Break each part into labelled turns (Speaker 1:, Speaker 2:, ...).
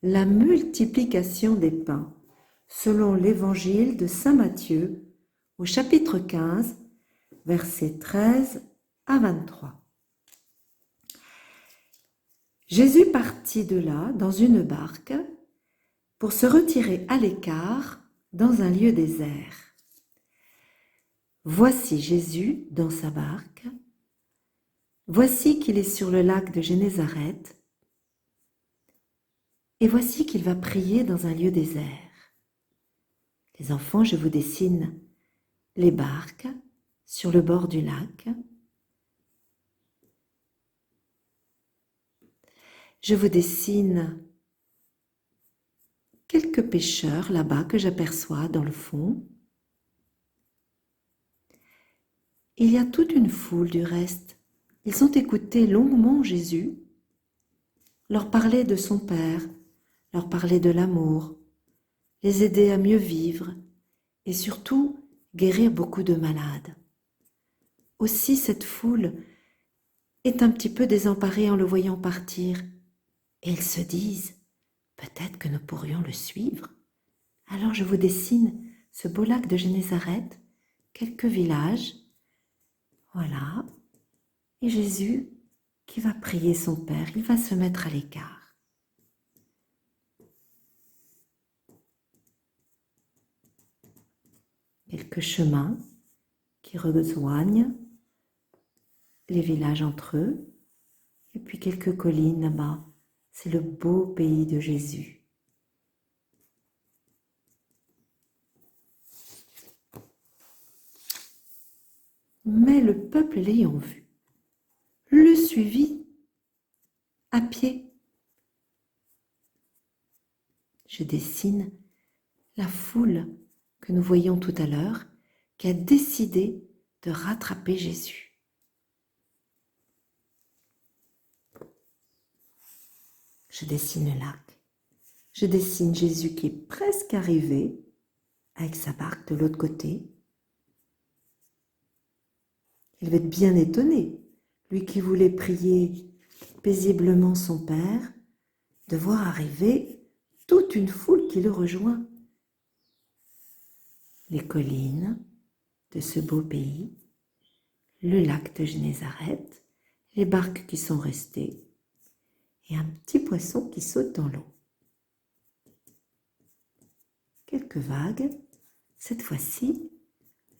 Speaker 1: La multiplication des pains, selon l'évangile de saint Matthieu, au chapitre 15, versets 13 à 23. Jésus partit de là dans une barque pour se retirer à l'écart dans un lieu désert. Voici Jésus dans sa barque. Voici qu'il est sur le lac de Génézareth. Et voici qu'il va prier dans un lieu désert. Les enfants, je vous dessine les barques sur le bord du lac. Je vous dessine quelques pêcheurs là-bas que j'aperçois dans le fond. Il y a toute une foule du reste. Ils ont écouté longuement Jésus leur parler de son Père, leur parler de l'amour, les aider à mieux vivre et surtout guérir beaucoup de malades. Aussi cette foule est un petit peu désemparée en le voyant partir et ils se disent peut-être que nous pourrions le suivre. Alors je vous dessine ce beau lac de Génézareth, quelques villages, voilà, et Jésus qui va prier son Père, il va se mettre à l'écart. Quelques chemins qui rejoignent les villages entre eux, et puis quelques collines là-bas. C'est le beau pays de Jésus. Mais le peuple l'ayant vu, le suivit à pied. Je dessine la foule que nous voyions tout à l'heure, qui a décidé de rattraper Jésus. Je dessine le lac. Je dessine Jésus qui est presque arrivé avec sa barque de l'autre côté. Il va être bien étonné, lui qui voulait prier paisiblement son Père, de voir arriver toute une foule qui le rejoint. Les collines de ce beau pays, le lac de Génézareth, les barques qui sont restées et un petit poisson qui saute dans l'eau. Quelques vagues, cette fois-ci,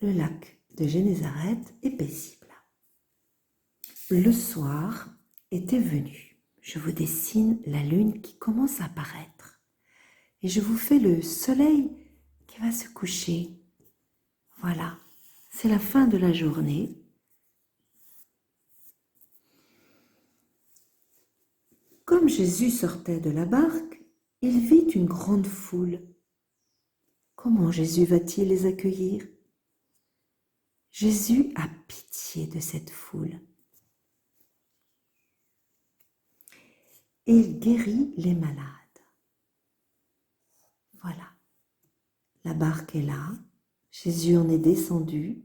Speaker 1: le lac de Génézareth est paisible. Le soir était venu. Je vous dessine la lune qui commence à apparaître et je vous fais le soleil qui va se coucher. Voilà, c'est la fin de la journée. Comme Jésus sortait de la barque, il vit une grande foule. Comment Jésus va-t-il les accueillir? Jésus a pitié de cette foule. Et il guérit les malades. Voilà, la barque est là. Jésus en est descendu,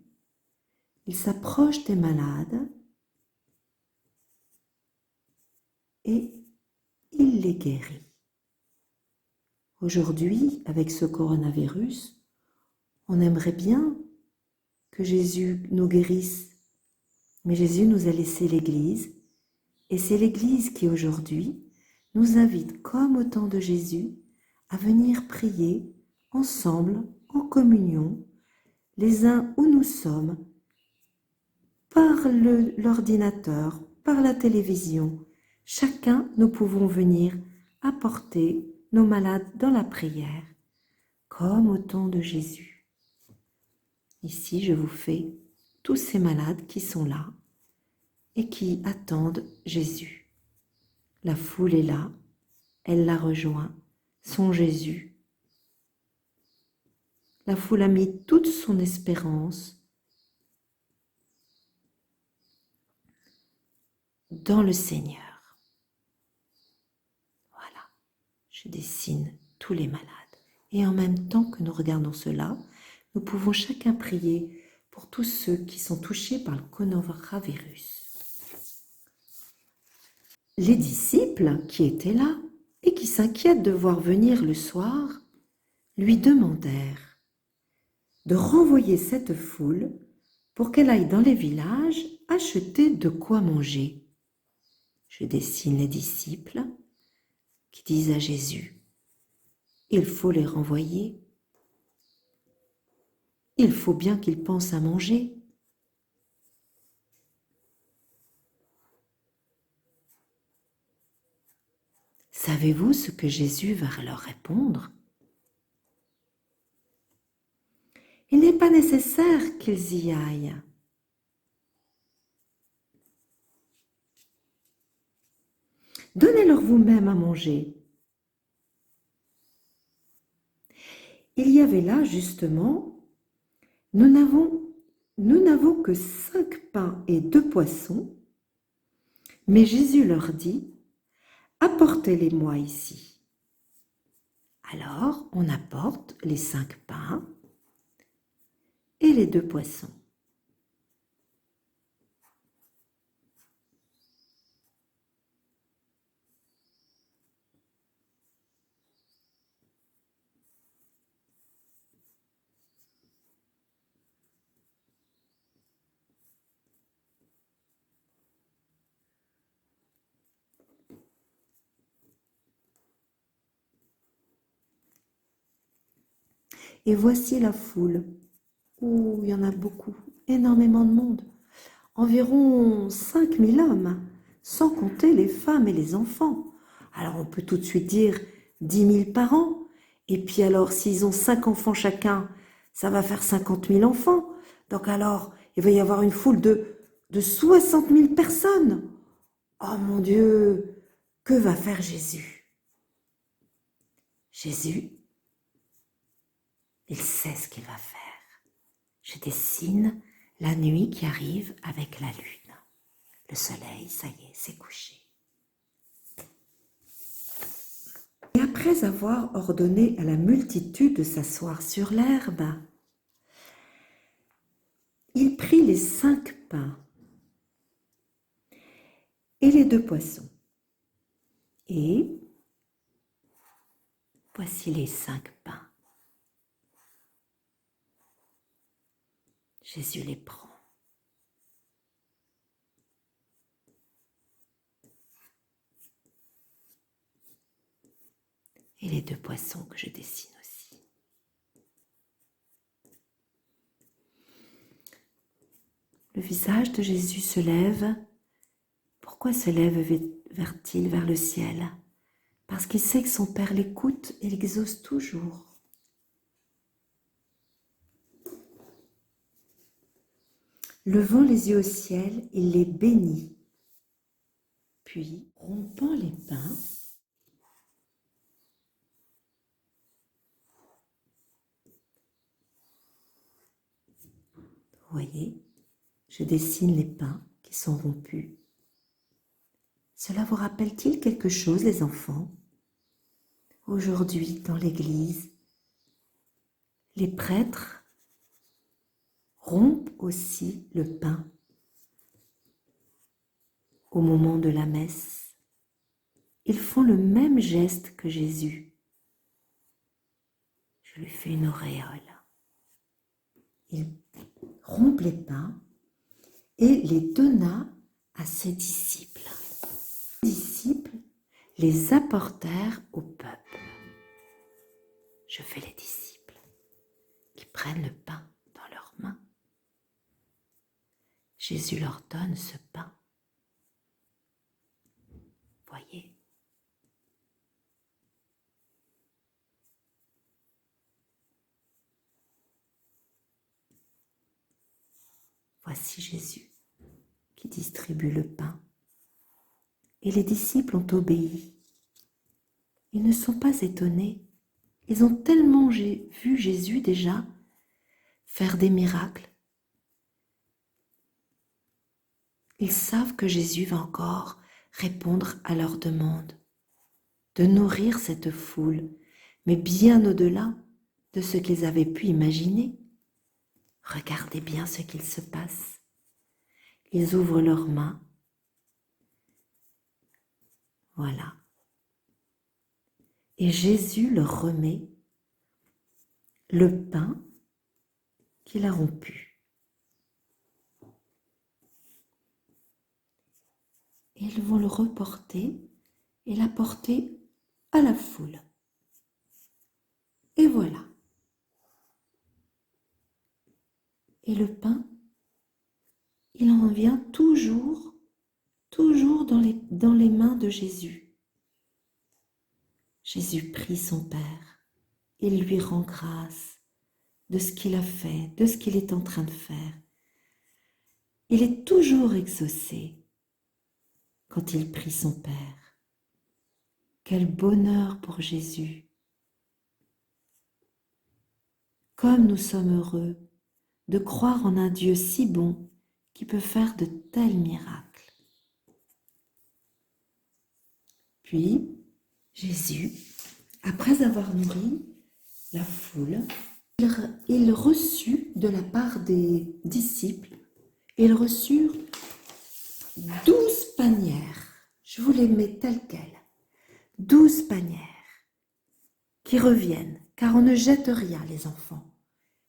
Speaker 1: il s'approche des malades et il les guérit. Aujourd'hui, avec ce coronavirus, on aimerait bien que Jésus nous guérisse, mais Jésus nous a laissé l'Église et c'est l'Église qui aujourd'hui nous invite, comme au temps de Jésus, à venir prier ensemble, en communion, les uns où nous sommes, par l'ordinateur, par la télévision. Chacun, nous pouvons venir apporter nos malades dans la prière, comme au temps de Jésus. Ici, je vous fais tous ces malades qui sont là et qui attendent Jésus. La foule est là, elle la rejoint, son Jésus. La foule a mis toute son espérance dans le Seigneur. Voilà, je dessine tous les malades. Et en même temps que nous regardons cela, nous pouvons chacun prier pour tous ceux qui sont touchés par le coronavirus. Les disciples qui étaient là et qui s'inquiètent de voir venir le soir, lui demandèrent de renvoyer cette foule pour qu'elle aille dans les villages acheter de quoi manger. Je dessine les disciples qui disent à Jésus, il faut les renvoyer. Il faut bien qu'ils pensent à manger. Savez-vous ce que Jésus va leur répondre? Il n'est pas nécessaire qu'ils y aillent. Donnez-leur vous-même à manger. Il y avait là, justement, nous n'avons que 5 pains et 2 poissons, mais Jésus leur dit, apportez-les-moi ici. Alors, on apporte les 5 pains et les 2 poissons. Et voici la foule. Oh, il y en a beaucoup, énormément de monde. Environ 5000 hommes, sans compter les femmes et les enfants. Alors on peut tout de suite dire 10 000 par an. Et puis alors, s'ils ont 5 enfants chacun, ça va faire 50 000 enfants. Donc alors, il va y avoir une foule de 60 000 personnes. Oh mon Dieu, que va faire Jésus? Jésus, il sait ce qu'il va faire. Je dessine la nuit qui arrive avec la lune. Le soleil, ça y est, s'est couché. Et après avoir ordonné à la multitude de s'asseoir sur l'herbe, il prit les 5 pains et les 2 poissons. Et voici les 5 pains. Jésus les prend. Et les 2 poissons que je dessine aussi. Le visage de Jésus se lève. Pourquoi se lève-t-il vers le ciel? Parce qu'il sait que son Père l'écoute et l'exauce toujours. Levant les yeux au ciel, il les bénit. Puis, rompant les pains, vous voyez, je dessine les pains qui sont rompus. Cela vous rappelle-t-il quelque chose, les enfants? Aujourd'hui, dans l'église, les prêtres rompent aussi le pain au moment de la messe. Ils font le même geste que Jésus. Je lui fais une auréole. Il rompt les pains et les donna à ses disciples. Les disciples les apportèrent au peuple. Je fais les disciples qui prennent le pain dans leurs mains. Jésus leur donne ce pain. Voyez. Voici Jésus qui distribue le pain. Et les disciples ont obéi. Ils ne sont pas étonnés. Ils ont tellement vu Jésus déjà faire des miracles. Ils savent que Jésus va encore répondre à leurs demandes, de nourrir cette foule, mais bien au-delà de ce qu'ils avaient pu imaginer. Regardez bien ce qu'il se passe. Ils ouvrent leurs mains. Voilà. Et Jésus leur remet le pain qu'il a rompu. Et ils vont le reporter et l'apporter à la foule. Et voilà. Et le pain, il en vient toujours dans les mains de Jésus. Jésus prie son Père. Il lui rend grâce de ce qu'il a fait, de ce qu'il est en train de faire. Il est toujours exaucé quand il prie son Père. Quel bonheur pour Jésus! Comme nous sommes heureux de croire en un Dieu si bon qui peut faire de tels miracles. Puis, Jésus, après avoir nourri la foule, il reçut de la part des disciples, ils reçurent 12 panières. Je vous les mets telles quelles. 12 panières qui reviennent, car on ne jette rien, les enfants.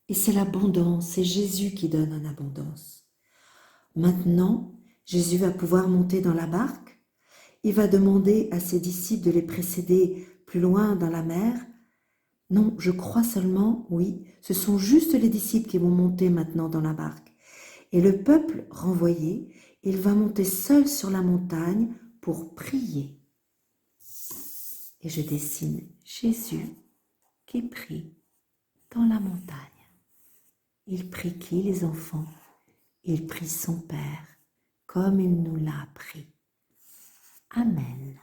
Speaker 1: Et c'est l'abondance, c'est Jésus qui donne en abondance. Maintenant, Jésus va pouvoir monter dans la barque. Il va demander à ses disciples de les précéder plus loin dans la mer. Non, je crois seulement, oui, ce sont juste les disciples qui vont monter maintenant dans la barque. Et le peuple renvoyé, il va monter seul sur la montagne pour prier. Et je dessine Jésus qui prie dans la montagne. Il prie qui, les enfants? Il prie son Père, comme il nous l'a appris. Amen.